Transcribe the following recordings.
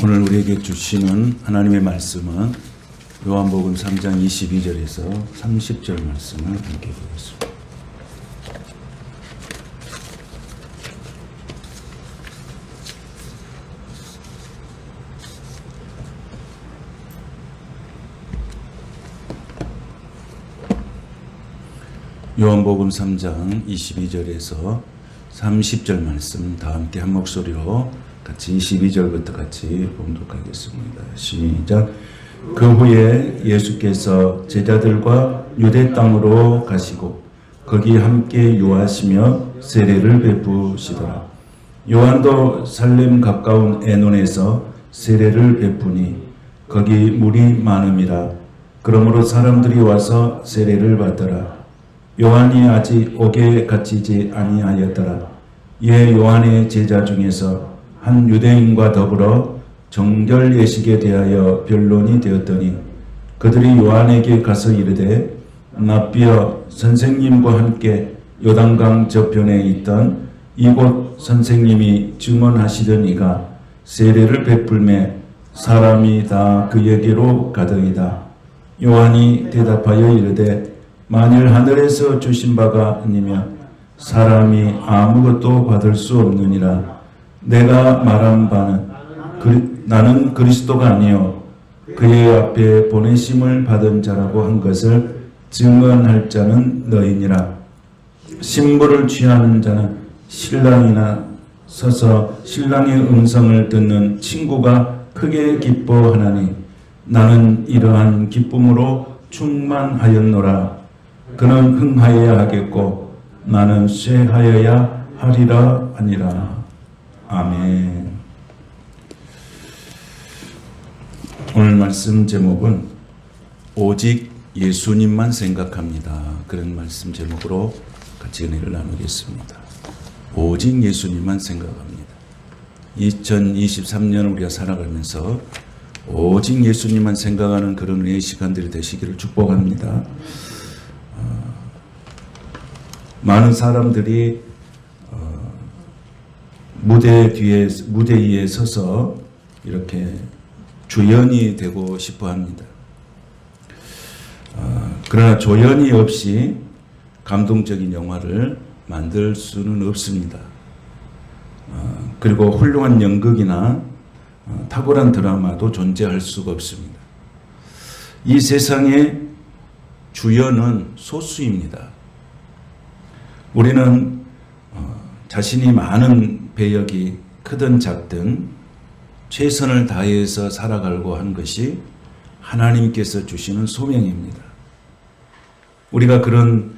오늘 우리에게 주시는 하나님의 말씀은 요한복음 3장 22절에서 30절 말씀을 함께 보겠습니다. 요한복음 3장 22절에서 30절 말씀 다 함께 한 목소리로 같이 22절부터 같이 봉독하겠습니다. 시작. 그 후에 예수께서 제자들과 유대 땅으로 가시고 거기 함께 유하시며 세례를 베푸시더라. 요한도 살렘 가까운 에논에서 세례를 베푸니 거기 물이 많음이라. 그러므로 사람들이 와서 세례를 받더라. 요한이 아직 옥에 갇히지 아니하였더라. 이에 요한의 제자 중에서 한 유대인과 더불어 정결 예식에 대하여 변론이 되었더니 그들이 요한에게 가서 이르되 납비여 선생님과 함께 요단강 저편에 있던 이곳 선생님이 증언하시던 이가 세례를 베풀매 사람이 다 그에게로 가더이다. 요한이 대답하여 이르되 만일 하늘에서 주신 바가 아니면 사람이 아무것도 받을 수 없느니라. 내가 말한 바는 나는 그리스도가 아니요 그의 앞에 보내심을 받은 자라고 한 것을 증언할 자는 너희니라. 신부를 취하는 자는 신랑이나 서서 신랑의 음성을 듣는 친구가 크게 기뻐하나니 나는 이러한 기쁨으로 충만하였노라. 그는 흥하여야 하겠고 나는 쇠하여야 하리라 하니라. 아멘. 오늘 말씀 제목은 오직 예수님만 생각합니다. 그런 말씀 제목으로 같이 은혜를 나누겠습니다. 오직 예수님만 생각합니다. 2023년 우리가 살아가면서 오직 예수님만 생각하는 그런 은혜의 시간들이 되시기를 축복합니다. 많은 사람들이 무대 위에 서서 이렇게 조연이 되고 싶어 합니다. 그러나 조연이 없이 감동적인 영화를 만들 수는 없습니다. 그리고 훌륭한 연극이나 탁월한 드라마도 존재할 수가 없습니다. 이 세상에 주연은 소수입니다. 우리는 자신이 많은 배역이 크든 작든 최선을 다해서 살아가려고 하는 것이 하나님께서 주시는 소명입니다. 우리가 그런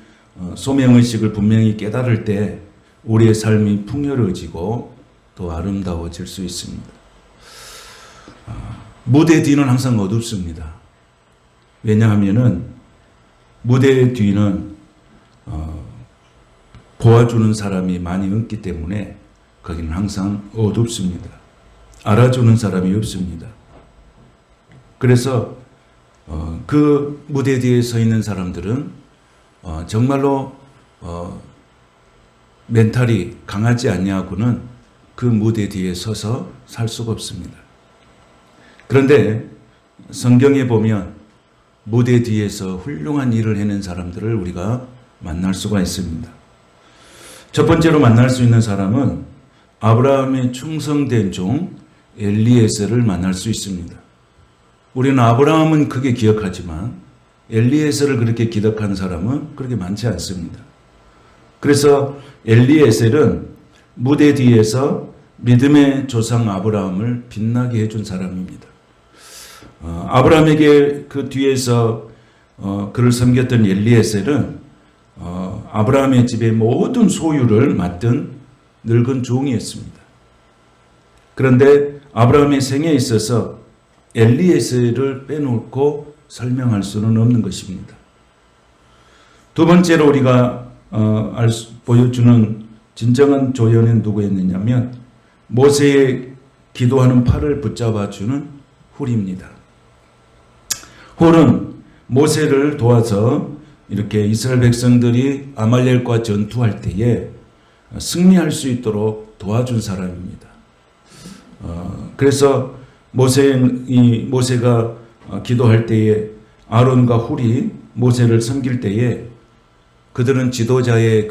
소명의식을 분명히 깨달을 때 우리의 삶이 풍요로워지고 더 아름다워질 수 있습니다. 무대 뒤는 항상 어둡습니다. 왜냐하면은 무대 뒤는 도와주는 사람이 많이 없기 때문에 거기는 항상 어둡습니다. 알아주는 사람이 없습니다. 그래서 그 무대 뒤에 서 있는 사람들은 정말로 멘탈이 강하지 않냐고는 그 무대 뒤에 서서 살 수가 없습니다. 그런데 성경에 보면 무대 뒤에서 훌륭한 일을 해낸 사람들을 우리가 만날 수가 있습니다. 첫 번째로 만날 수 있는 사람은 아브라함의 충성된 종 엘리에셀을 만날 수 있습니다. 우리는 아브라함은 크게 기억하지만 엘리에셀을 그렇게 기억하는 사람은 그렇게 많지 않습니다. 그래서 엘리에셀은 무대 뒤에서 믿음의 조상 아브라함을 빛나게 해준 사람입니다. 아브라함에게 그 뒤에서 그를 섬겼던 엘리에셀은 아브라함의 집의 모든 소유를 맡은 늙은 종이었습니다. 그런데 아브라함의 생에 있어서 엘리에셀을 빼놓고 설명할 수는 없는 것입니다. 두 번째로 우리가 보여주는 진정한 조연은 누구였느냐면 모세의 기도하는 팔을 붙잡아주는 훌입니다. 훌은 모세를 도와서 이렇게 이스라엘 백성들이 아말렉과 전투할 때에 승리할 수 있도록 도와준 사람입니다. 그래서 모세가 기도할 때에 아론과 훌이 모세를 섬길 때에 그들은 지도자의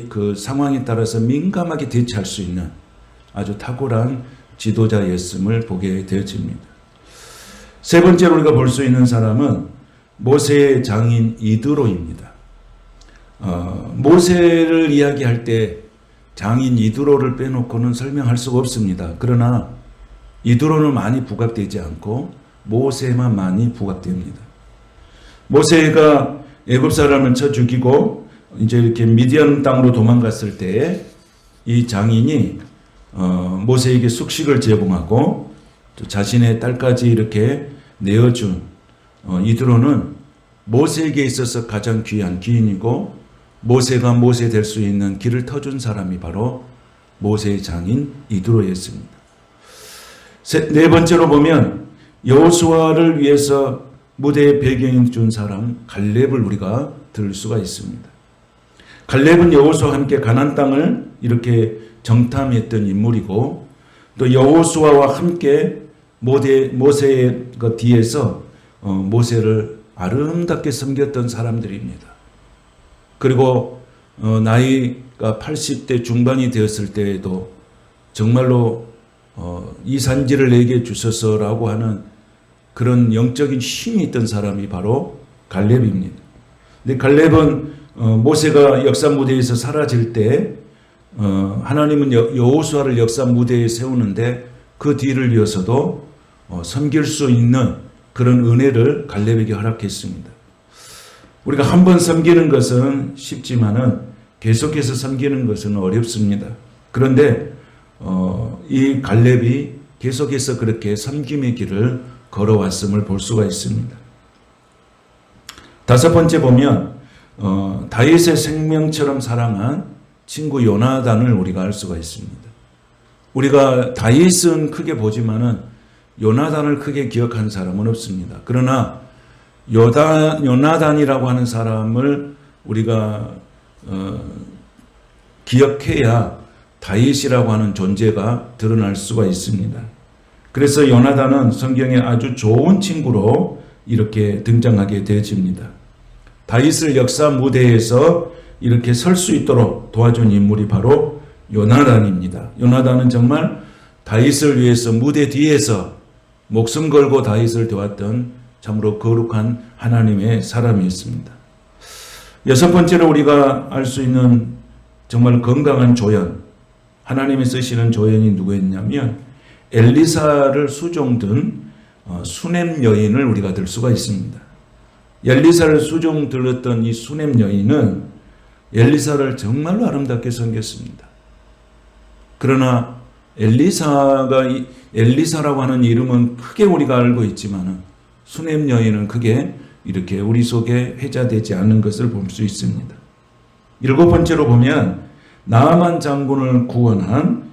그 상황에 따라서 민감하게 대처할 수 있는 아주 탁월한 지도자였음을 보게 되어집니다. 세 번째로 우리가 볼 수 있는 사람은 모세의 장인 이드로입니다. 모세를 이야기할 때 장인 이드로를 빼놓고는 설명할 수가 없습니다. 그러나 이드로는 많이 부각되지 않고 모세만 많이 부각됩니다. 모세가 애굽 사람을 쳐 죽이고 이제 이렇게 미디안 땅으로 도망갔을 때 이 장인이 모세에게 숙식을 제공하고 또 자신의 딸까지 이렇게 내어준 이드로는 모세에게 있어서 가장 귀한 귀인이고 모세가 모세 될 수 있는 길을 터준 사람이 바로 모세의 장인 이드로였습니다. 네 번째로 보면 여호수아를 위해서 무대의 배경이 준 사람 갈렙을 우리가 들을 수가 있습니다. 갈렙은 여호수아와 함께 가나안 땅을 이렇게 정탐했던 인물이고 또 여호수아와 함께 모세의 그 뒤에서 모세를 아름답게 섬겼던 사람들입니다. 그리고 나이가 80대 중반이 되었을 때에도 정말로 이 산지를 내게 주소서라고 하는 그런 영적인 힘이 있던 사람이 바로 갈렙입니다. 근데 갈렙은 모세가 역사 무대에서 사라질 때 하나님은 여호수아를 역사 무대에 세우는데 그 뒤를 이어서도 섬길 수 있는 그런 은혜를 갈렙에게 허락했습니다. 우리가 한 번 섬기는 것은 쉽지만은 계속해서 섬기는 것은 어렵습니다. 그런데 이 갈렙이 계속해서 그렇게 섬김의 길을 걸어왔음을 볼 수가 있습니다. 다섯 번째 보면 다윗의 생명처럼 사랑한 친구 요나단을 우리가 알 수가 있습니다. 우리가 다윗은 크게 보지만은 요나단을 크게 기억한 사람은 없습니다. 그러나 요나단이라고 하는 사람을 우리가 기억해야 다윗이라고 하는 존재가 드러날 수가 있습니다. 그래서 요나단은 성경에 아주 좋은 친구로 이렇게 등장하게 되어집니다. 다윗을 역사 무대에서 이렇게 설 수 있도록 도와준 인물이 바로 요나단입니다. 요나단은 정말 다윗을 위해서 무대 뒤에서 목숨 걸고 다윗을 도왔던 참으로 거룩한 하나님의 사람이었습니다. 여섯 번째로 우리가 알 수 있는 정말 건강한 조연, 하나님이 쓰시는 조연이 누구였냐면 엘리사를 수종든 수넴 여인을 우리가 들 수가 있습니다. 엘리사를 수종 들었던 이 수넴 여인은 엘리사를 정말로 아름답게 섬겼습니다. 그러나 엘리사라고 하는 이름은 크게 우리가 알고 있지만은 수넴 여인은 크게 이렇게 우리 속에 회자되지 않는 것을 볼 수 있습니다. 일곱 번째로 보면 나아만 장군을 구원한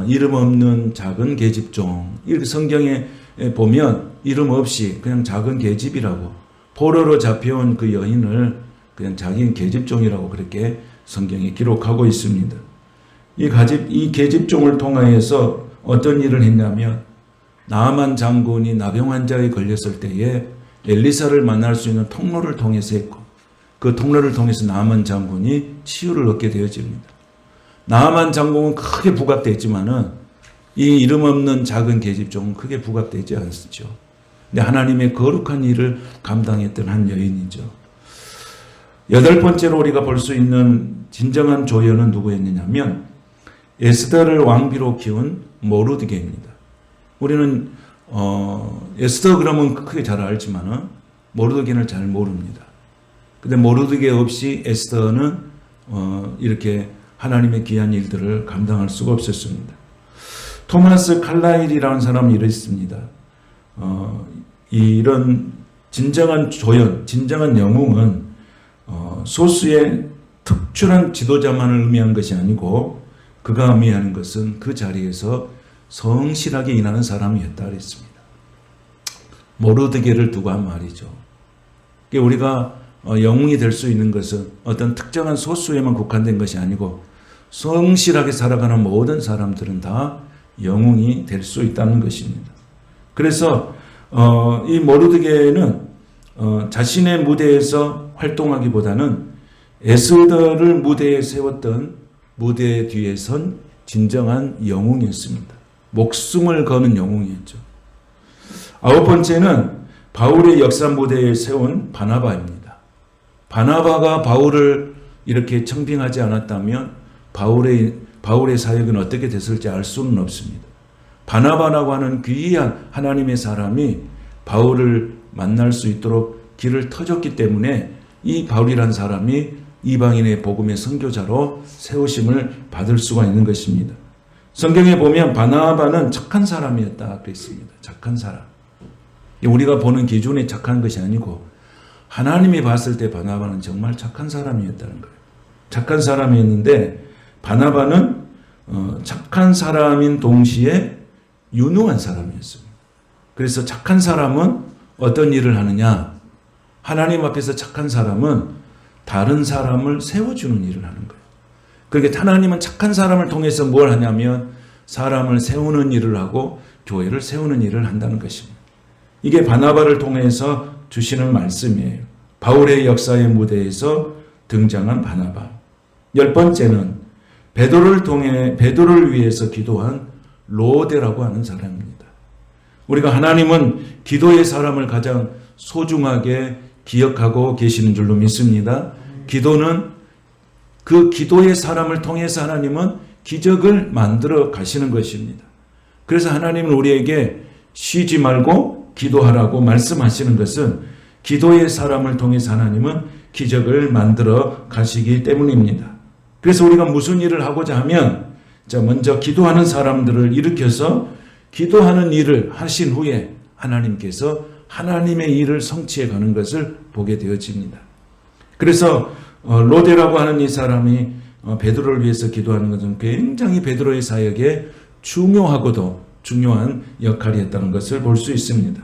이름 없는 작은 계집종. 이렇게 성경에 보면 이름 없이 그냥 작은 계집이라고 포로로 잡혀온 그 여인을 그냥 자기 계집종이라고 그렇게 성경에 기록하고 있습니다. 이 계집종을 통하여서 어떤 일을 했냐면 나아만 장군이 나병 환자에 걸렸을 때에 엘리사를 만날 수 있는 통로를 통해서 했고 그 통로를 통해서 나아만 장군이 치유를 얻게 되어집니다. 나아만 장군은 크게 부각되지만은 이 이름 없는 작은 계집종은 크게 부각되지 않죠. 근데 하나님의 거룩한 일을 감당했던 한 여인이죠. 여덟 번째로 우리가 볼 수 있는 진정한 조연은 누구였느냐면 에스더를 왕비로 키운 모르드게입니다. 우리는 에스더 그러면 크게 잘 알지만은 모르드게를 잘 모릅니다. 근데 모르드게 없이 에스더는 이렇게 하나님의 귀한 일들을 감당할 수가 없었습니다. 토마스 칼라일이라는 사람이 이랬습니다. 이런 진정한 조연, 진정한 영웅은 소수의 특출한 지도자만을 의미한 것이 아니고 그가 의미하는 것은 그 자리에서 성실하게 일하는 사람이었다 그랬습니다. 모르드게를 두고 한 말이죠. 우리가 영웅이 될 수 있는 것은 어떤 특정한 소수에만 국한된 것이 아니고 성실하게 살아가는 모든 사람들은 다 영웅이 될 수 있다는 것입니다. 그래서 이 모르드게는 자신의 무대에서 활동하기보다는 에스더를 무대에 세웠던 무대 뒤에 선 진정한 영웅이었습니다. 목숨을 거는 영웅이었죠. 아홉 번째는 바울의 역사 무대에 세운 바나바입니다. 바나바가 바울을 이렇게 청빙하지 않았다면 바울의 사역은 어떻게 됐을지 알 수는 없습니다. 바나바라고 하는 귀한 하나님의 사람이 바울을 만날 수 있도록 길을 터줬기 때문에 이 바울이란 사람이 이방인의 복음의 선교자로 세우심을 받을 수가 있는 것입니다. 성경에 보면 바나바는 착한 사람이었다 그랬습니다. 착한 사람. 우리가 보는 기준에 착한 것이 아니고 하나님이 봤을 때 바나바는 정말 착한 사람이었다는 거예요. 착한 사람이었는데 바나바는 착한 사람인 동시에 유능한 사람이었습니다. 그래서 착한 사람은 어떤 일을 하느냐? 하나님 앞에서 착한 사람은 다른 사람을 세워주는 일을 하는 거예요. 그러니까 하나님은 착한 사람을 통해서 뭘 하냐면 사람을 세우는 일을 하고 교회를 세우는 일을 한다는 것입니다. 이게 바나바를 통해서 주시는 말씀이에요. 바울의 역사의 무대에서 등장한 바나바. 열 번째는 베드로를 위해서 기도한 로데라고 하는 사람입니다. 우리가 하나님은 기도의 사람을 가장 소중하게 기억하고 계시는 줄로 믿습니다. 기도는 그 기도의 사람을 통해서 하나님은 기적을 만들어 가시는 것입니다. 그래서 하나님은 우리에게 쉬지 말고 기도하라고 말씀하시는 것은 기도의 사람을 통해서 하나님은 기적을 만들어 가시기 때문입니다. 그래서 우리가 무슨 일을 하고자 하면 먼저 기도하는 사람들을 일으켜서 기도하는 일을 하신 후에 하나님께서 하나님의 일을 성취해 가는 것을 보게 되어집니다. 그래서 로데라고 하는 이 사람이 베드로를 위해서 기도하는 것은 굉장히 베드로의 사역에 중요하고도 중요한 역할이었다는 것을 볼 수 있습니다.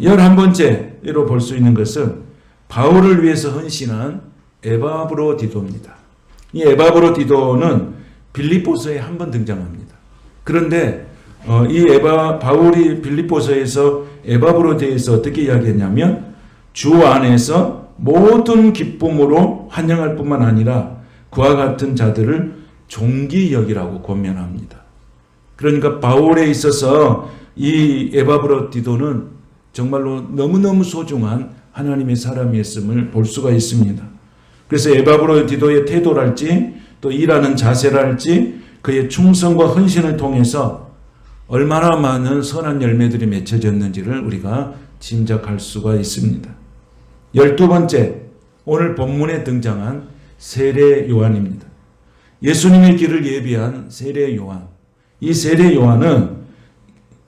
11번째로 볼 수 있는 것은 바울을 위해서 헌신한 에바브로디도입니다. 이 에바브로디도는 빌립보서에 한 번 등장합니다. 그런데 바울이 빌립보서에서 에바브로디에서 어떻게 이야기했냐면 주 안에서 모든 기쁨으로 환영할 뿐만 아니라 그와 같은 자들을 존귀 여기라고 권면합니다. 그러니까 바울에 있어서 이 에바브로디도는 정말로 너무너무 소중한 하나님의 사람이었음을 볼 수가 있습니다. 그래서 에바브로디도의 태도랄지 또 일하는 자세랄지 그의 충성과 헌신을 통해서 얼마나 많은 선한 열매들이 맺혀졌는지를 우리가 짐작할 수가 있습니다. 12번째, 오늘 본문에 등장한 세례 요한입니다. 예수님의 길을 예비한 세례 요한. 이 세례 요한은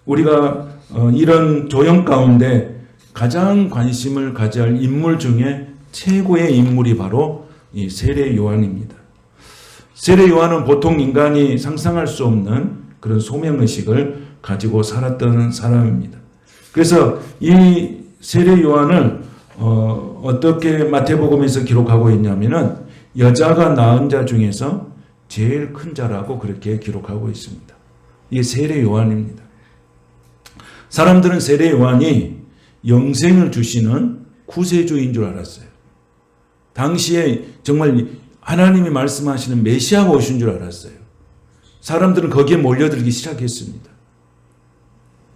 우리가 이런 조형 가운데 가장 관심을 가져야 할 인물 중에 최고의 인물이 바로 이 세례 요한입니다. 세례 요한은 보통 인간이 상상할 수 없는 그런 소명의식을 가지고 살았던 사람입니다. 그래서 이 세례 요한을 어떻게 마태복음에서 기록하고 있냐면은 여자가 낳은 자 중에서 제일 큰 자라고 그렇게 기록하고 있습니다. 이게 세례 요한입니다. 사람들은 세례 요한이 영생을 주시는 구세주인 줄 알았어요. 당시에 정말 하나님이 말씀하시는 메시아가 오신 줄 알았어요. 사람들은 거기에 몰려들기 시작했습니다.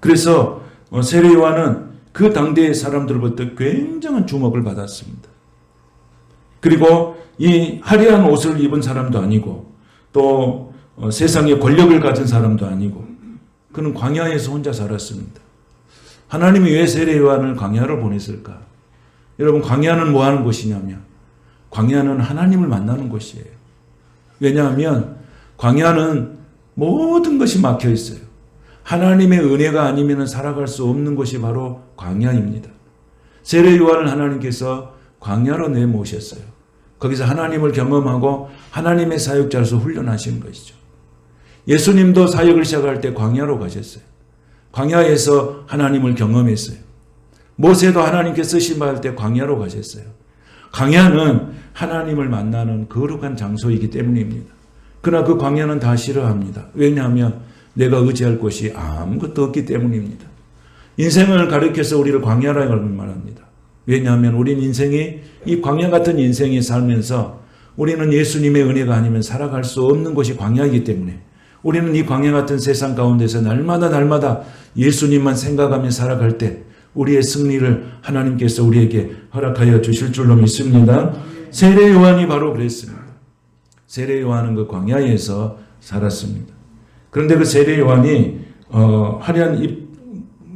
그래서 세례 요한은 그 당대의 사람들로부터 굉장한 주목을 받았습니다. 그리고 이 화려한 옷을 입은 사람도 아니고 또 세상에 권력을 가진 사람도 아니고 그는 광야에서 혼자 살았습니다. 하나님이 왜 세례 요한을 광야로 보냈을까? 여러분, 광야는 뭐 하는 곳이냐면 광야는 하나님을 만나는 곳이에요. 왜냐하면 광야는 모든 것이 막혀 있어요. 하나님의 은혜가 아니면 살아갈 수 없는 곳이 바로 광야입니다. 세례 요한을 하나님께서 광야로 내모셨어요. 거기서 하나님을 경험하고 하나님의 사역자로서 훈련하시는 것이죠. 예수님도 사역을 시작할 때 광야로 가셨어요. 광야에서 하나님을 경험했어요. 모세도 하나님께 쓰심 받을 때 광야로 가셨어요. 광야는 하나님을 만나는 거룩한 장소이기 때문입니다. 그러나 그 광야는 다 싫어합니다. 왜냐하면 내가 의지할 곳이 아무것도 없기 때문입니다. 인생을 가리켜서 우리를 광야라고 말합니다. 왜냐하면 우린 인생이 이 광야 같은 인생이 살면서 우리는 예수님의 은혜가 아니면 살아갈 수 없는 곳이 광야이기 때문에 우리는 이 광야 같은 세상 가운데서 날마다 예수님만 생각하며 살아갈 때 우리의 승리를 하나님께서 우리에게 허락하여 주실 줄로 믿습니다. 세례 요한이 바로 그랬습니다. 세례 요한은 그 광야에서 살았습니다. 그런데 그 세례 요한이 화려한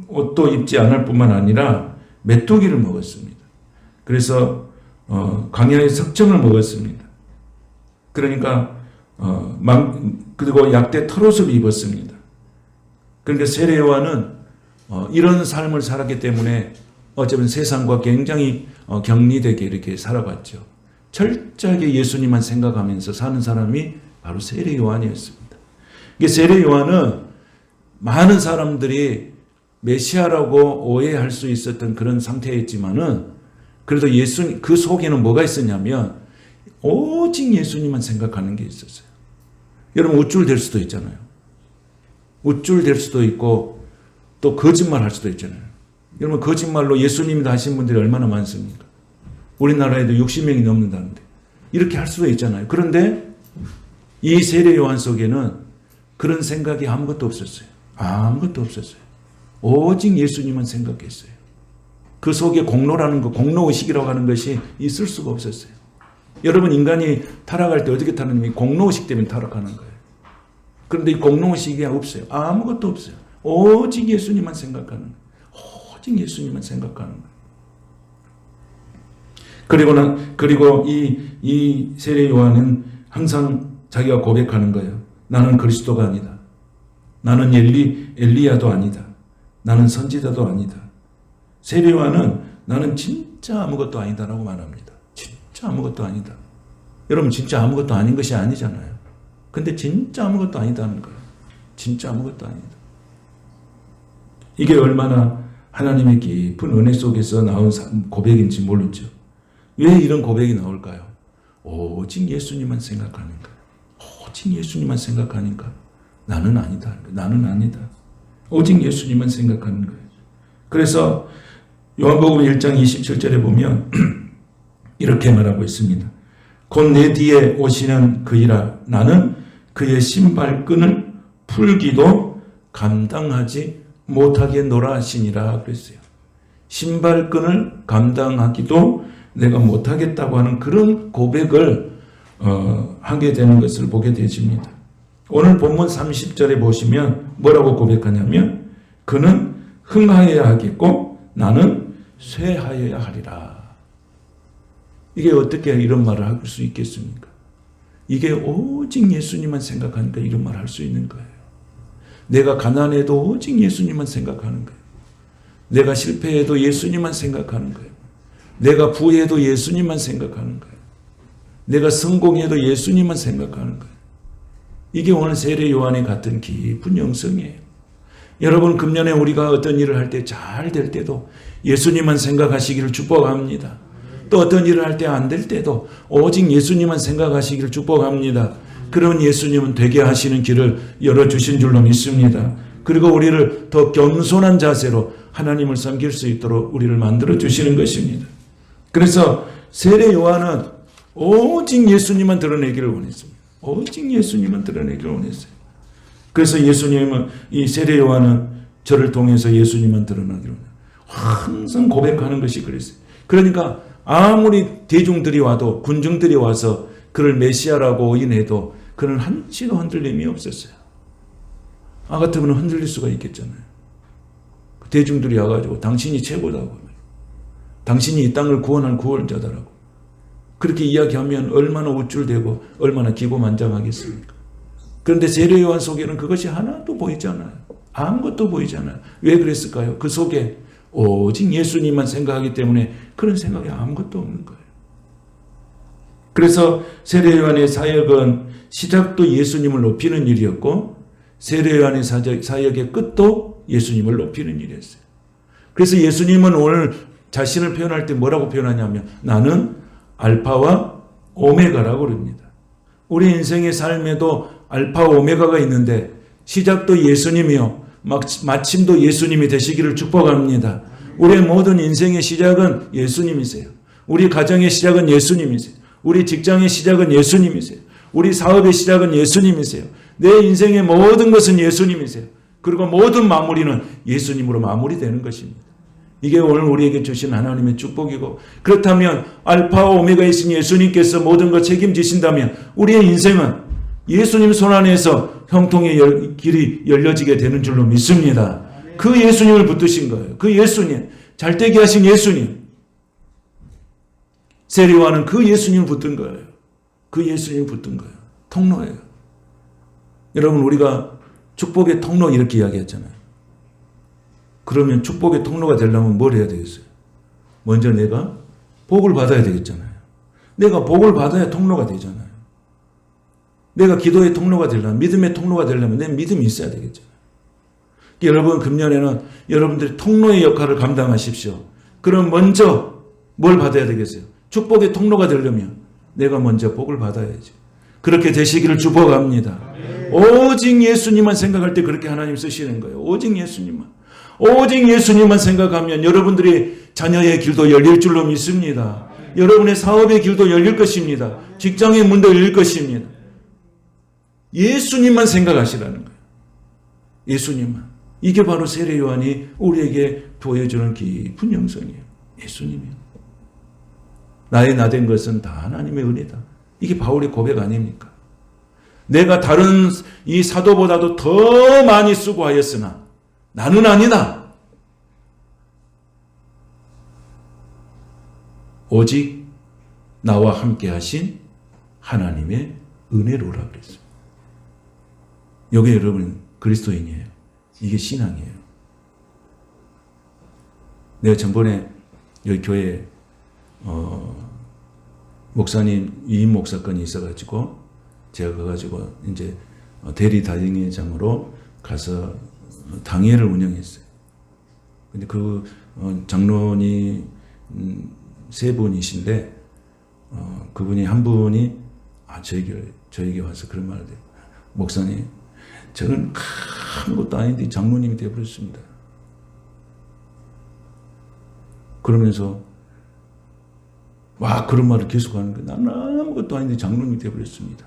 옷도 입지 않을 뿐만 아니라 메뚜기를 먹었습니다. 그래서 광야의 석청을 먹었습니다. 그러니까 그리고 약대 털옷을 입었습니다. 그러니까 세례 요한은 이런 삶을 살았기 때문에 어쩌면 세상과 굉장히 격리되게 이렇게 살아갔죠. 철저하게 예수님만 생각하면서 사는 사람이 바로 세례 요한이었습니다. 세례 요한은 많은 사람들이 메시아라고 오해할 수 있었던 그런 상태였지만은 그래도 그 속에는 뭐가 있었냐면 오직 예수님만 생각하는 게 있었어요. 여러분 우쭐될 수도 있잖아요. 우쭐될 수도 있고 또 거짓말 할 수도 있잖아요. 여러분 거짓말로 예수님이다 하신 분들이 얼마나 많습니까? 우리나라에도 60명이 넘는다는데 이렇게 할 수도 있잖아요. 그런데 이 세례 요한 속에는 그런 생각이 아무것도 없었어요. 아무것도 없었어요. 오직 예수님만 생각했어요. 그 속에 공로라는 거, 공로의식이라고 하는 것이 있을 수가 없었어요. 여러분 인간이 타락할 때 어떻게 타락하냐면 공로의식 때문에 타락하는 거예요. 그런데 이 공로의식이 없어요. 아무것도 없어요. 오직 예수님만 생각하는 거예요. 오직 예수님만 생각하는 거예요. 그리고 이 세례 요한은 항상 자기가 고백하는 거예요. 나는 그리스도가 아니다. 나는 엘리야도 아니다. 나는 선지자도 아니다. 세례 요한은 나는 진짜 아무것도 아니다라고 말합니다. 진짜 아무것도 아니다. 여러분 진짜 아무것도 아닌 것이 아니잖아요. 근데 진짜 아무것도 아니다는 거예요. 진짜 아무것도 아니다. 이게 얼마나 하나님의 깊은 은혜 속에서 나온 고백인지 모르죠. 왜 이런 고백이 나올까요? 오직 예수님만 생각하는 거예요. 오직 예수님만 생각하니까 나는 아니다. 나는 아니다. 오직 예수님만 생각하는 거예요. 그래서 요한복음 1장 27절에 보면 이렇게 말하고 있습니다. 곧 내 뒤에 오시는 그이라 나는 그의 신발끈을 풀기도 감당하지 못하겠노라 하시니라 그랬어요. 신발끈을 감당하기도 내가 못하겠다고 하는 그런 고백을 하게 되는 것을 보게 되십니다. 오늘 본문 30절에 보시면 뭐라고 고백하냐면 그는 흥하여야 하겠고 나는 쇠하여야 하리라. 이게 어떻게 이런 말을 할 수 있겠습니까? 이게 오직 예수님만 생각하니까 이런 말을 할 수 있는 거예요. 내가 가난해도 오직 예수님만 생각하는 거예요. 내가 실패해도 예수님만 생각하는 거예요. 내가 부해도 예수님만 생각하는 거예요. 내가 성공해도 예수님만 생각하는 거예요. 이게 오늘 세례 요한의 같은 깊은 영성이에요. 여러분 금년에 우리가 어떤 일을 할 때 잘 될 때도 예수님만 생각하시기를 축복합니다. 또 어떤 일을 할 때 안 될 때도 오직 예수님만 생각하시기를 축복합니다. 그런 예수님은 되게 하시는 길을 열어주신 줄로 믿습니다. 그리고 우리를 더 겸손한 자세로 하나님을 섬길 수 있도록 우리를 만들어 주시는 것입니다. 그래서 세례 요한은 오직 예수님만 드러내기를 원했습니다. 오직 예수님만 드러내기를 원했어요. 그래서 예수님은 이 세례 요한은 저를 통해서 예수님만 드러나기를 원해요. 항상 고백하는 것이 그랬어요. 그러니까 아무리 대중들이 와도 군중들이 와서 그를 메시아라고 오인해도 그는 한치도 흔들림이 없었어요. 같으면 흔들릴 수가 있겠잖아요. 대중들이 와가지고 당신이 최고다고 당신이 이 땅을 구원할 구원자다라고 그렇게 이야기하면 얼마나 우쭐대고 얼마나 기고만장하겠습니까? 그런데 세례 요한 속에는 그것이 하나도 보이지 않아요. 아무것도 보이지 않아요. 왜 그랬을까요? 그 속에 오직 예수님만 생각하기 때문에 그런 생각이 아무것도 없는 거예요. 그래서 세례 요한의 사역은 시작도 예수님을 높이는 일이었고 세례 요한의 사역의 끝도 예수님을 높이는 일이었어요. 그래서 예수님은 오늘 자신을 표현할 때 뭐라고 표현하냐면 나는 알파와 오메가라고 그럽니다. 우리 인생의 삶에도 알파 오메가가 있는데 시작도 예수님이요 마침도 예수님이 되시기를 축복합니다. 우리의 모든 인생의 시작은 예수님이세요. 우리 가정의 시작은 예수님이세요. 우리 직장의 시작은 예수님이세요. 우리 사업의 시작은 예수님이세요. 내 인생의 모든 것은 예수님이세요. 그리고 모든 마무리는 예수님으로 마무리되는 것입니다. 이게 오늘 우리에게 주신 하나님의 축복이고, 그렇다면 알파와 오메가이신 예수님께서 모든 것 책임지신다면 우리의 인생은 예수님 손 안에서 형통의 길이 열려지게 되는 줄로 믿습니다. 그 예수님을 붙드신 거예요. 그 예수님, 잘되게 하신 예수님, 세례요한은 그 예수님을 붙든 거예요. 그 예수님을 붙든 거예요. 통로예요. 여러분, 우리가 축복의 통로 이렇게 이야기했잖아요. 그러면 축복의 통로가 되려면 뭘 해야 되겠어요? 먼저 내가 복을 받아야 되겠잖아요. 내가 복을 받아야 통로가 되잖아요. 내가 기도의 통로가 되려면, 믿음의 통로가 되려면 내 믿음이 있어야 되겠잖아요. 여러분, 금년에는 여러분들이 통로의 역할을 감당하십시오. 그럼 먼저 뭘 받아야 되겠어요? 축복의 통로가 되려면 내가 먼저 복을 받아야지. 그렇게 되시기를 축복합니다. 오직 예수님만 생각할 때 그렇게 하나님 쓰시는 거예요. 오직 예수님만. 오직 예수님만 생각하면 여러분들이 자녀의 길도 열릴 줄로 믿습니다. 여러분의 사업의 길도 열릴 것입니다. 직장의 문도 열릴 것입니다. 예수님만 생각하시라는 거예요. 예수님만. 이게 바로 세례요한이 우리에게 보여주는 깊은 영성이에요. 예수님이요. 나의 나된 것은 다 하나님의 은혜다. 이게 바울의 고백 아닙니까? 내가 다른 이 사도보다도 더 많이 수고하였으나 나는 아니다. 오직 나와 함께 하신 하나님의 은혜로라 그랬습니다. 여기 여러분 그리스도인이에요. 이게 신앙이에요. 내가 전번에 여기 교회에 목사님 위임 목사건이 있어가지고 제가 가가지고 이제 대리 단임회장으로 가서 당회를 운영했어요. 근데 그 장로님이 세 분이신데 그분이 한 분이 저에게 와서 그런 말을 해요. 목사님, 저는 아무것도 아닌데 장로님이 되어버렸습니다. 그러면서 와 그런 말을 계속하는 거예요. 나는 아무것도 아닌데 장로님이 되어버렸습니다.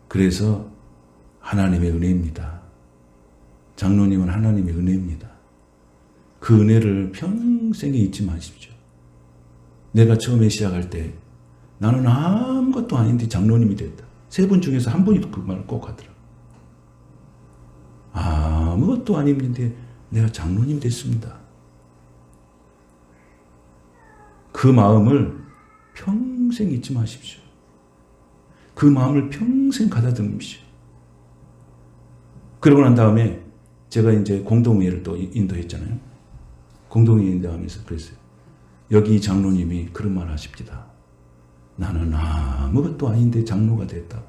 그래서 하나님의 은혜입니다. 장로님은 하나님의 은혜입니다. 그 은혜를 평생에 잊지 마십시오. 내가 처음에 시작할 때 나는 아무것도 아닌데 장로님이 됐다. 세 분 중에서 한 분이 그 말을 꼭 하더라고요. 아무것도 아닌데 내가 장로님 됐습니다. 그 마음을 평생 잊지 마십시오. 그 마음을 평생 가다듬으십시오. 그러고 난 다음에 제가 이제 공동회의를 또 인도했잖아요. 공동회의 인도하면서 그랬어요. 여기 장로님이 그런 말 하십니다. 나는 아무것도 아닌데 장로가 됐다고.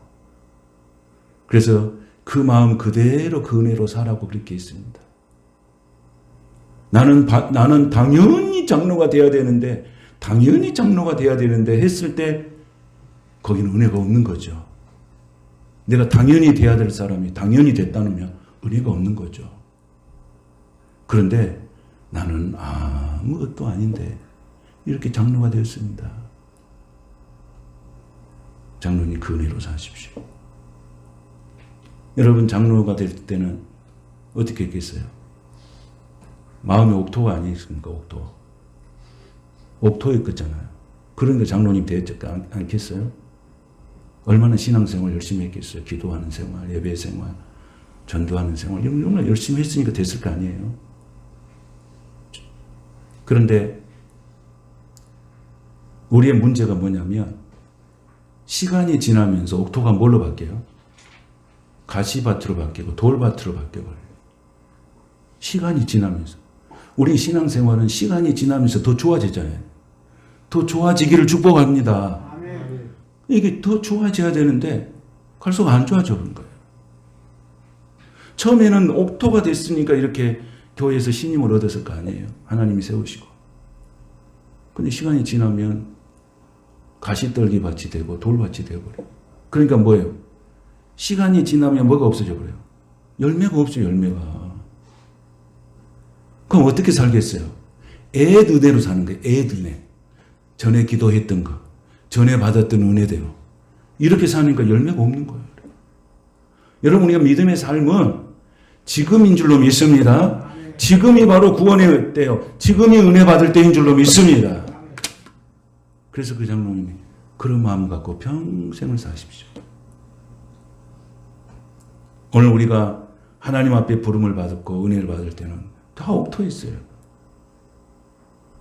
그래서 그 마음 그대로 그 은혜로 살라고 그렇게 했습니다. 나는 당연히 장로가 돼야 되는데 했을 때 거기는 은혜가 없는 거죠. 내가 당연히 돼야 될 사람이 당연히 됐다면 은혜가 없는 거죠. 그런데 나는 아무것도 아닌데 이렇게 장로가 되었습니다. 장로님 그 은혜로 사십시오. 여러분 장로가 될 때는 어떻게 했겠어요? 마음이 옥토가 아니겠습니까? 옥토였겠잖아요. 그러니까 장로님 되었지 않겠어요? 얼마나 신앙생활 열심히 했겠어요? 기도하는 생활, 예배 생활, 전도하는 생활 이런 걸 열심히 했으니까 됐을 거 아니에요? 그런데 우리의 문제가 뭐냐면 시간이 지나면서 옥토가 뭘로 바뀌어요? 가시밭으로 바뀌고 돌밭으로 바뀌어버려요. 시간이 지나면서. 우리 신앙생활은 시간이 지나면서 더 좋아지잖아요. 더 좋아지기를 축복합니다. 아멘. 이게 더 좋아져야 되는데 갈수록 안 좋아져 버린 거예요. 처음에는 옥토가 됐으니까 이렇게 교회에서 신임을 얻었을 거 아니에요. 하나님이 세우시고. 근데 시간이 지나면 가시떨기 밭이 되고 돌밭이 되어버려요. 그러니까 뭐예요? 시간이 지나면 뭐가 없어져 버려요? 열매가 없죠, 열매가. 그럼 어떻게 살겠어요? 애 은혜로 사는 거예요, 애 은혜. 전에 기도했던 거, 전에 받았던 은혜대로. 이렇게 사니까 열매가 없는 거예요. 여러분, 우리가 믿음의 삶은 지금인 줄로 믿습니다. 지금이 바로 구원의 때요. 지금이 은혜 받을 때인 줄로 믿습니다. 그래서 그 장로님이 그런 마음 갖고 평생을 사십시오. 오늘 우리가 하나님 앞에 부름을 받고 은혜를 받을 때는 다 옥토 있어요.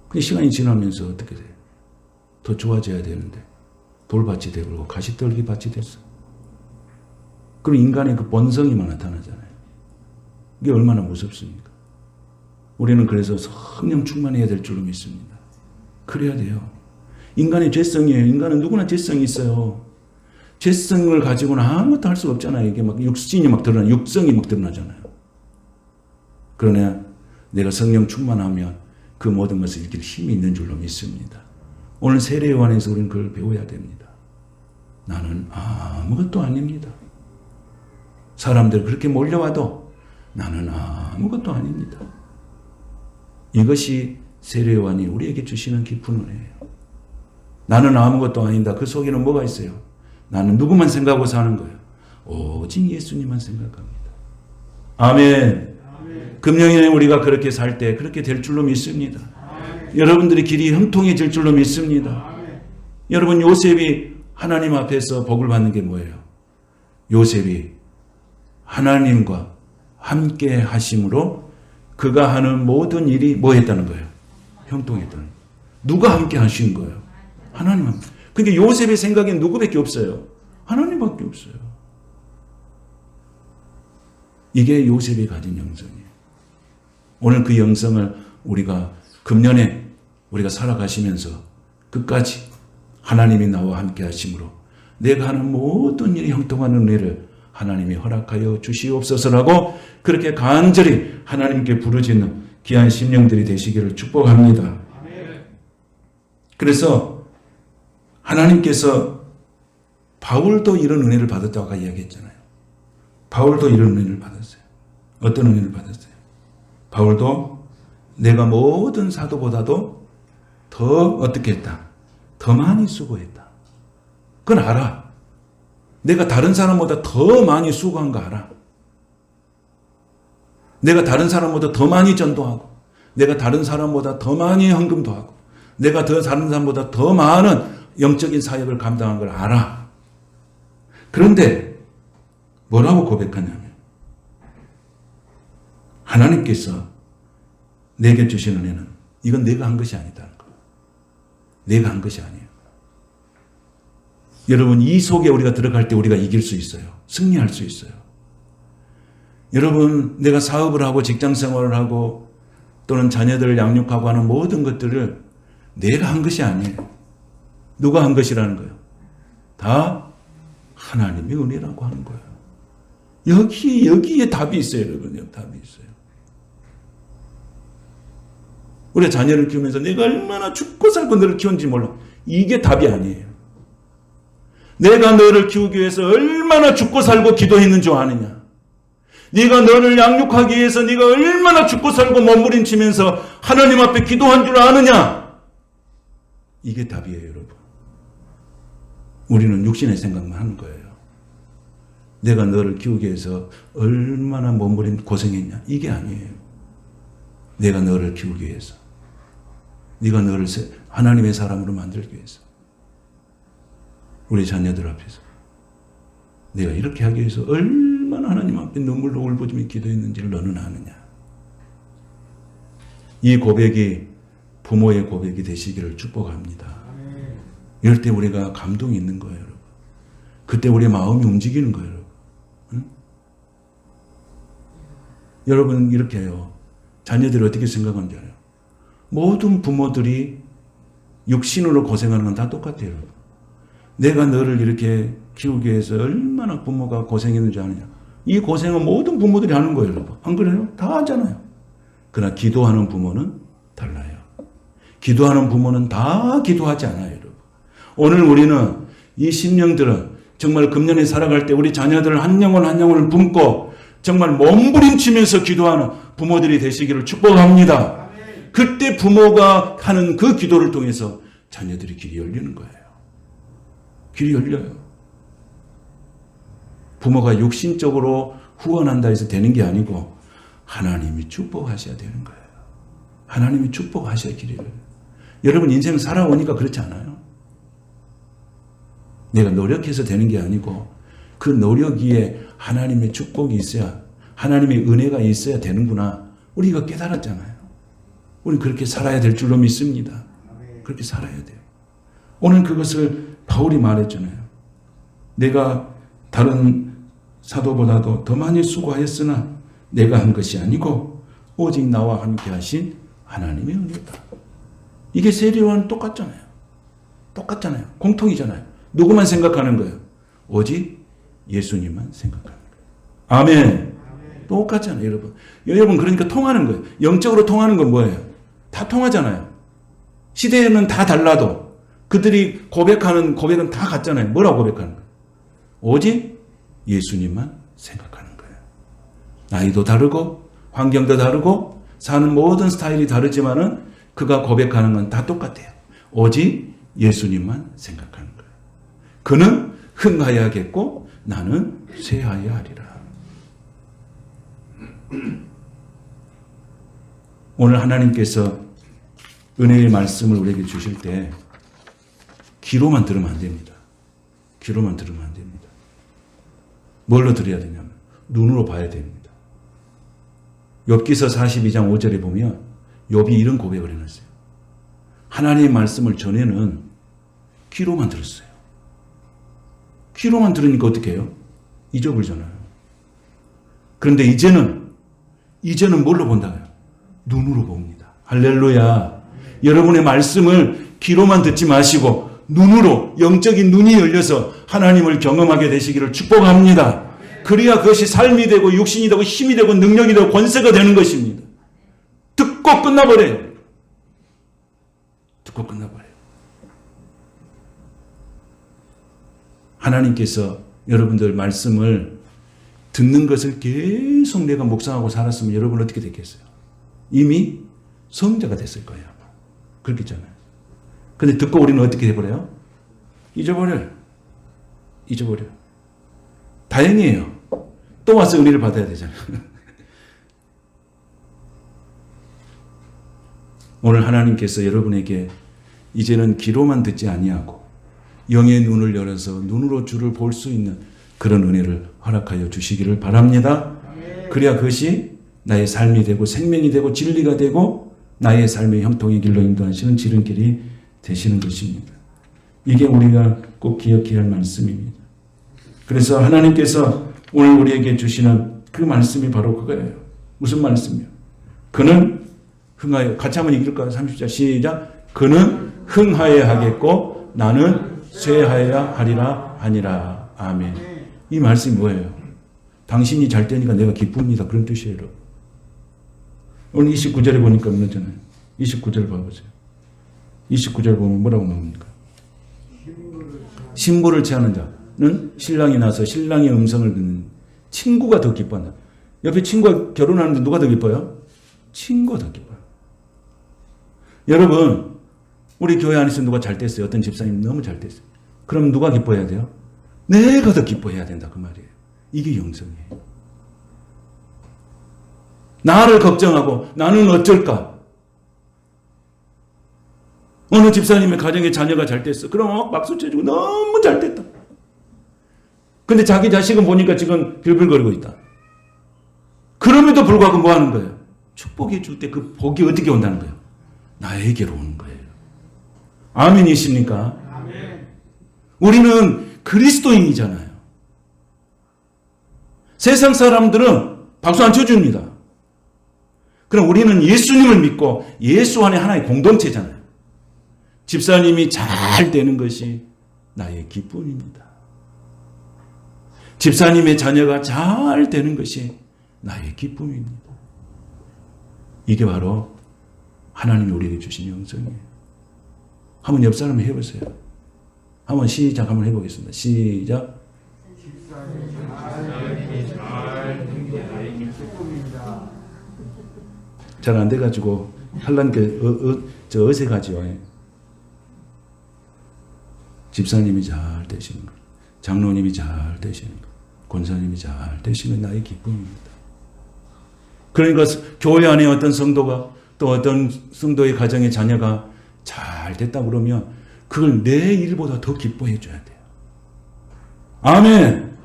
그 시간이 지나면서 어떻게 돼요? 더 좋아져야 되는데 돌밭이 되고 가시떨기 밭이 됐어. 그럼 인간의 그 본성이만 나타나잖아요. 이게 얼마나 무섭습니까? 우리는 그래서 성령 충만해야 될 줄로 믿습니다. 그래야 돼요. 인간의 죄성이에요. 인간은 누구나 죄성이 있어요. 죄성을 가지고는 아무것도 할 수가 없잖아요. 이게 막 육신이 막 드러나, 육성이 막 드러나잖아요. 그러나 내가 성령 충만하면 그 모든 것을 이길 힘이 있는 줄로 믿습니다. 오늘 세례 요한에서 우리는 그걸 배워야 됩니다. 나는 아무것도 아닙니다. 사람들 그렇게 몰려와도 나는 아무것도 아닙니다. 이것이 세례 요한이 우리에게 주시는 깊은 은혜예요. 나는 아무것도 아니다. 그 속에는 뭐가 있어요? 나는 누구만 생각하고 사는 거예요? 오직 예수님만 생각합니다. 아멘. 금년에 우리가 그렇게 살 때 그렇게 될 줄로 믿습니다. 여러분들의 길이 형통해질 줄로 믿습니다. 여러분, 요셉이 하나님 앞에서 복을 받는 게 뭐예요? 요셉이 하나님과 함께 하심으로 그가 하는 모든 일이 뭐 했다는 거예요? 형통했다는 거예요. 누가 함께 하신 거예요? 하나님 함께. 그러니까 요셉의 생각엔 누구밖에 없어요? 하나님밖에 없어요. 이게 요셉이 가진 영성이에요. 오늘 그 영성을 우리가 금년에 우리가 살아가시면서 끝까지 하나님이 나와 함께 하심으로 내가 하는 모든 일이 형통한 은혜를 하나님이 허락하여 주시옵소서라고 그렇게 간절히 하나님께 부르짖는 귀한 심령들이 되시기를 축복합니다. 그래서 하나님께서 바울도 이런 은혜를 받았다고 아까 이야기했잖아요. 바울도 이런 은혜를 받았어요. 어떤 은혜를 받았어요? 바울도 내가 모든 사도보다도 더 어떻게 했다? 더 많이 수고했다. 그건 알아. 내가 다른 사람보다 더 많이 수고한 거 알아. 내가 다른 사람보다 더 많이 전도하고, 내가 다른 사람보다 더 많이 헌금도 하고, 내가 다른 사람보다 더 많은 영적인 사역을 감당한 걸 알아. 그런데 뭐라고 고백하냐면 하나님께서 내게 주신 은혜는 이건 내가 한 것이 아니다는 거예요. 내가 한 것이 아니에요. 여러분, 이 속에 우리가 들어갈 때 우리가 이길 수 있어요. 승리할 수 있어요. 여러분, 내가 사업을 하고 직장 생활을 하고 또는 자녀들을 양육하고 하는 모든 것들을 내가 한 것이 아니에요. 누가 한 것이라는 거예요? 다 하나님의 은혜라고 하는 거예요. 여기에 답이 있어요, 여러분. 여기 답이 있어요. 우리가 자녀를 키우면서 내가 얼마나 죽고 살고 너를 키웠는지 몰라. 이게 답이 아니에요. 내가 너를 키우기 위해서 얼마나 죽고 살고 기도했는 줄 아느냐. 네가 너를 양육하기 위해서 네가 얼마나 죽고 살고 몸부림치면서 하나님 앞에 기도한 줄 아느냐. 이게 답이에요, 여러분. 우리는 육신의 생각만 하는 거예요. 내가 너를 키우기 위해서 얼마나 몸부림 고생했냐. 이게 아니에요. 내가 너를 키우기 위해서. 네가 너를 하나님의 사람으로 만들기 위해서. 우리 자녀들 앞에서. 내가 이렇게 하기 위해서 얼마나 하나님 앞에 눈물로 울부짖으며 기도했는지를 너는 아느냐. 이 고백이 부모의 고백이 되시기를 축복합니다. 이럴 때 우리가 감동이 있는 거예요, 여러분. 그때 우리의 마음이 움직이는 거예요, 여러분. 응? 여러분, 이렇게 해요. 자녀들이 어떻게 생각하는지 알아요? 모든 부모들이 육신으로 고생하는 건 다 똑같아요, 여러분. 내가 너를 이렇게 키우기 위해서 얼마나 부모가 고생했는지 아느냐. 이 고생은 모든 부모들이 하는 거예요, 여러분. 안 그래요? 다 하잖아요. 그러나 기도하는 부모는 달라요. 기도하는 부모는 다 기도하지 않아요, 여러분. 오늘 우리는 이 심령들은 정말 금년에 살아갈 때 우리 자녀들 한 영혼 한 영혼을 품고 정말 몸부림치면서 기도하는 부모들이 되시기를 축복합니다. 그때 부모가 하는 그 기도를 통해서 자녀들이 길이 열리는 거예요. 길이 열려요. 부모가 육신적으로 후원한다 해서 되는 게 아니고 하나님이 축복하셔야 되는 거예요. 하나님이 축복하셔야 길이 열려요. 여러분 인생 살아오니까 그렇지 않아요? 내가 노력해서 되는 게 아니고 그 노력 위에 하나님의 축복이 있어야, 하나님의 은혜가 있어야 되는구나. 우리가 깨달았잖아요. 우리는 그렇게 살아야 될 줄로 믿습니다. 그렇게 살아야 돼요. 오늘 그것을 바울이 말했잖아요. 내가 다른 사도보다도 더 많이 수고하였으나 내가 한 것이 아니고 오직 나와 함께 하신 하나님의 은혜다. 이게 세례와는 똑같잖아요. 똑같잖아요. 공통이잖아요. 누구만 생각하는 거예요? 오직 예수님만 생각하는 거예요. 아멘. 똑같잖아요, 여러분. 여러분, 그러니까 통하는 거예요. 영적으로 통하는 건 뭐예요? 다 통하잖아요. 시대는 다 달라도 그들이 고백하는 고백은 다 같잖아요. 뭐라고 고백하는 거예요? 오직 예수님만 생각하는 거예요. 나이도 다르고 환경도 다르고 사는 모든 스타일이 다르지만은 그가 고백하는 건 다 똑같아요. 오직 예수님만 생각하는 거예요. 그는 흥하여야겠고 나는 쇠하여야 하리라. 오늘 하나님께서 은혜의 말씀을 우리에게 주실 때 귀로만 들으면 안 됩니다. 귀로만 들으면 안 됩니다. 뭘로 들어야 되냐면 눈으로 봐야 됩니다. 욥기서 42장 5절에 보면 욥이 이런 고백을 해놨어요. 하나님의 말씀을 전에는 귀로만 들었어요. 귀로만 들으니까 어떻게 해요? 잊어버리잖아요. 그런데 이제는 뭘로 본다고요? 눈으로 봅니다. 할렐루야. 여러분의 말씀을 귀로만 듣지 마시고 눈으로, 영적인 눈이 열려서 하나님을 경험하게 되시기를 축복합니다. 그래야 그것이 삶이 되고 육신이 되고 힘이 되고 능력이 되고 권세가 되는 것입니다. 듣고 끝나버려요. 듣고 끝나버려요. 하나님께서 여러분들 말씀을 듣는 것을 계속 내가 묵상하고 살았으면 여러분 어떻게 됐겠어요? 이미 성자가 됐을 거예요. 그렇겠잖아요. 근데 듣고 우리는 어떻게 해버려요? 잊어버려요. 잊어버려요. 다행이에요. 또 와서 은혜를 받아야 되잖아요. 오늘 하나님께서 여러분에게 이제는 귀로만 듣지 아니하고 영의 눈을 열어서 눈으로 주를 볼 수 있는 그런 은혜를 허락하여 주시기를 바랍니다. 그래야 그것이 나의 삶이 되고 생명이 되고 진리가 되고 나의 삶의 형통의 길로 인도하시는 지름길이 되시는 것입니다. 이게 우리가 꼭 기억해야 할 말씀입니다. 그래서 하나님께서 오늘 우리에게 주시는 그 말씀이 바로 그거예요. 무슨 말씀이요? 그는 흥하여, 같이 한번 읽을까요? 30절 시작. 그는 흥하여야 하겠고 나는 쇠하여야 하리라 하니라. 아멘. 이 말씀이 뭐예요? 당신이 잘 되니까 내가 기쁩니다. 그런 뜻이에요. 오늘 29절에 보니까 그러잖아요. 29절 봐보세요. 29절 보면 뭐라고 나옵니까? 신부를 취하는 자는 신랑이 나서 신랑의 음성을 듣는 친구가 더 기뻐한다. 옆에 친구가 결혼하는데 누가 더 기뻐요? 친구가 더 기뻐요. 여러분, 우리 교회 안에서 누가 잘 됐어요. 어떤 집사님 너무 잘 됐어요. 그럼 누가 기뻐해야 돼요? 내가 더 기뻐해야 된다. 그 말이에요. 이게 영성이에요. 나를 걱정하고 나는 어쩔까? 어느 집사님의 가정에 자녀가 잘 됐어. 그럼 박수 쳐주고 너무 잘 됐다. 근데 자기 자식은 보니까 지금 빌빌거리고 있다. 그럼에도 불구하고 뭐 하는 거예요? 축복해 줄 때 그 복이 어떻게 온다는 거예요? 나에게로 오는 거예요. 아멘이십니까? 아멘. 우리는 그리스도인이잖아요. 세상 사람들은 박수 안 쳐줍니다. 그럼 우리는 예수님을 믿고 예수 안에 하나의 공동체잖아요. 집사님이 잘 되는 것이 나의 기쁨입니다. 집사님의 자녀가 잘 되는 것이 나의 기쁨입니다. 이게 바로 하나님이 우리에게 주신 영성이에요. 한번 옆 사람 해보세요. 한번 시작 한번 해보겠습니다. 시작. 집사님이 잘 잘 안 돼가지고 하려는 게 어색하죠. 집사님이 잘 되시는 거, 장로님이 잘 되시는 거, 권사님이 잘 되시면 나의 기쁨입니다. 그러니까 교회 안에 어떤 성도가 또 어떤 성도의 가정의 자녀가 잘 됐다 그러면 그걸 내 일보다 더 기뻐해 줘야 돼요. 아멘.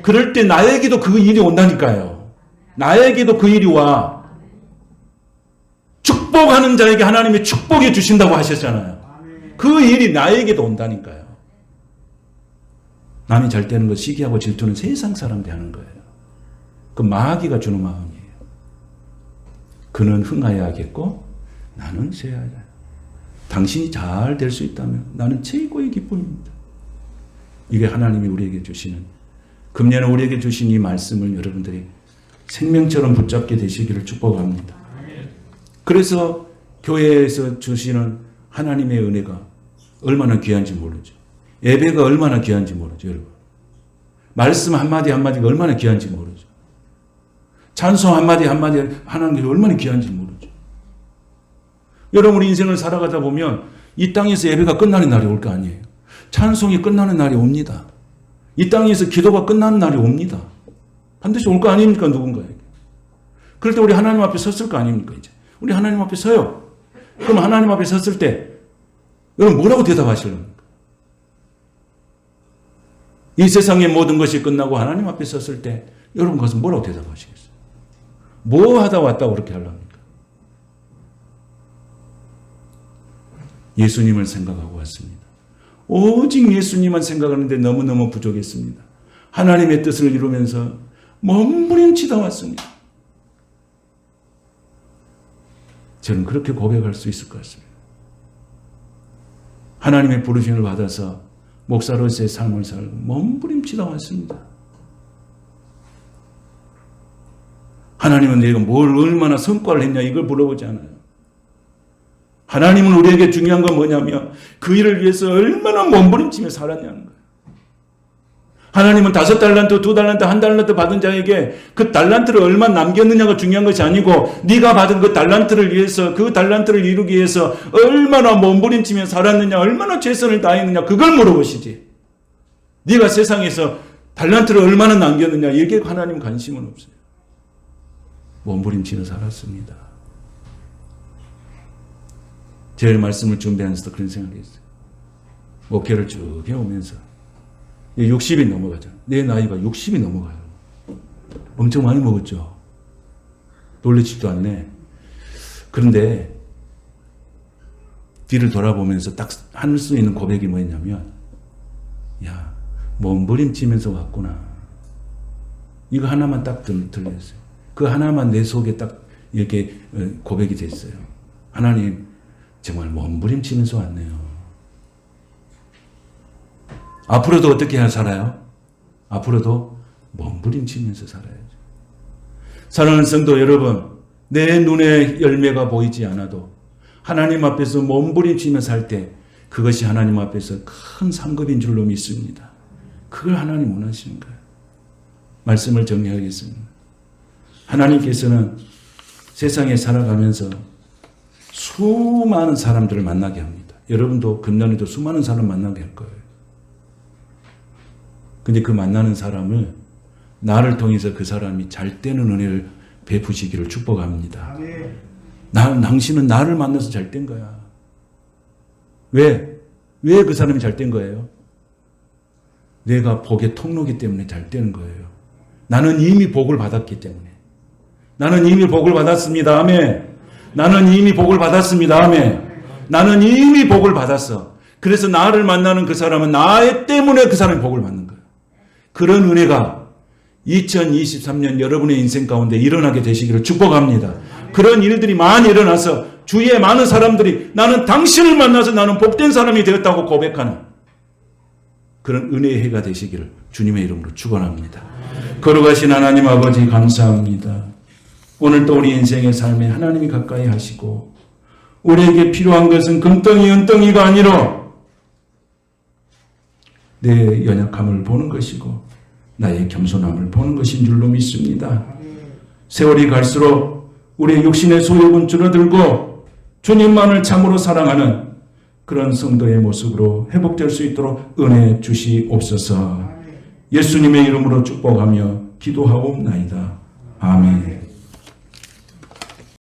그럴 때 나에게도 그 일이 온다니까요. 나에게도 그 일이 와. 축복하는 자에게 하나님이 축복해 주신다고 하셨잖아요. 그 일이 나에게도 온다니까요. 남이 잘 되는 거 시기하고 질투는 세상 사람들이 하는 거예요. 그 마귀가 주는 마음이에요. 그는 흥하여야 하겠고 나는 쇠하여야 해. 당신이 잘 될 수 있다면 나는 최고의 기쁨입니다. 이게 하나님이 우리에게 주시는, 금년에 우리에게 주신 이 말씀을 여러분들이 생명처럼 붙잡게 되시기를 축복합니다. 그래서 교회에서 주시는 하나님의 은혜가 얼마나 귀한지 모르죠. 예배가 얼마나 귀한지 모르죠, 여러분. 말씀 한마디 한마디가 얼마나 귀한지 모르죠. 찬송 한마디 한마디 하는 게 얼마나 귀한지 모르죠. 여러분, 우리 인생을 살아가다 보면 이 땅에서 예배가 끝나는 날이 올 거 아니에요. 찬송이 끝나는 날이 옵니다. 이 땅에서 기도가 끝나는 날이 옵니다. 반드시 올 거 아닙니까, 누군가에게. 그럴 때 우리 하나님 앞에 섰을 거 아닙니까, 이제. 우리 하나님 앞에 서요. 그럼 하나님 앞에 섰을 때 여러분 뭐라고 대답하실랍니까? 이 세상의 모든 것이 끝나고 하나님 앞에 섰을 때 여러분 그것은 뭐라고 대답하시겠어요? 뭐 하다 왔다고 그렇게 하랍니까? 예수님을 생각하고 왔습니다. 오직 예수님만 생각하는데 너무너무 부족했습니다. 하나님의 뜻을 이루면서 몸부림치다 왔습니다. 저는 그렇게 고백할 수 있을 것 같습니다. 하나님의 부르심을 받아서 목사로서의 삶을 살고 몸부림치다 왔습니다. 하나님은 내가 뭘 얼마나 성과를 했냐 이걸 물어보지 않아요. 하나님은 우리에게 중요한 건 뭐냐면 그 일을 위해서 얼마나 몸부림치며 살았냐는 거예요. 하나님은 5달란트, 2달란트, 1달란트 받은 자에게 그 달란트를 얼마 남겼느냐가 중요한 것이 아니고 네가 받은 그 달란트를 위해서 그 달란트를 이루기 위해서 얼마나 몸부림치며 살았느냐, 얼마나 최선을 다했느냐 그걸 물어보시지. 네가 세상에서 달란트를 얼마나 남겼느냐 이게 하나님 관심은 없어요. 몸부림치며 살았습니다. 제 말씀을 준비하면서도 그런 생각이 있어요. 목회를 쭉 해오면서 60이 넘어가죠. 내 나이가 60이 넘어가요. 엄청 많이 먹었죠. 놀라지도 않네. 그런데 뒤를 돌아보면서 딱 할 수 있는 고백이 뭐였냐면 야, 몸부림치면서 왔구나. 이거 하나만 딱 들렸어요. 그 하나만 내 속에 딱 이렇게 고백이 됐어요. 하나님 정말 몸부림치면서 왔네요. 앞으로도 어떻게 살아요? 앞으로도 몸부림치면서 살아야죠. 사랑하는 성도 여러분, 내 눈에 열매가 보이지 않아도 하나님 앞에서 몸부림치며 살 때 그것이 하나님 앞에서 큰 상급인 줄로 믿습니다. 그걸 하나님 원하시는 거예요. 말씀을 정리하겠습니다. 하나님께서는 세상에 살아가면서 수많은 사람들을 만나게 합니다. 여러분도 금년에도 수많은 사람 만나게 할 거예요. 근데 그 만나는 사람을 나를 통해서 그 사람이 잘 되는 은혜를 베푸시기를 축복합니다. 당신은 나를 만나서 잘 된 거야. 왜 그 사람이 잘 된 거예요? 내가 복의 통로기 때문에 잘 되는 거예요. 나는 이미 복을 받았기 때문에. 나는 이미 복을 받았습니다. 아멘. 나는 이미 복을 받았습니다. 아멘. 나는 이미 복을 받았어. 그래서 나를 만나는 그 사람은 나 때문에 그 사람이 복을 받는 거예요. 그런 은혜가 2023년 여러분의 인생 가운데 일어나게 되시기를 축복합니다. 그런 일들이 많이 일어나서 주위에 많은 사람들이 나는 당신을 만나서 나는 복된 사람이 되었다고 고백하는 그런 은혜의 해가 되시기를 주님의 이름으로 축원합니다. 거룩하신 하나님 아버지 감사합니다. 오늘 또 우리 인생의 삶에 하나님이 가까이 하시고 우리에게 필요한 것은 금덩이 은덩이가 아니라 내 연약함을 보는 것이고 나의 겸손함을 보는 것인 줄로 믿습니다. 세월이 갈수록 우리의 육신의 소욕은 줄어들고 주님만을 참으로 사랑하는 그런 성도의 모습으로 회복될 수 있도록 은혜 주시옵소서. 예수님의 이름으로 축복하며 기도하옵나이다. 아멘.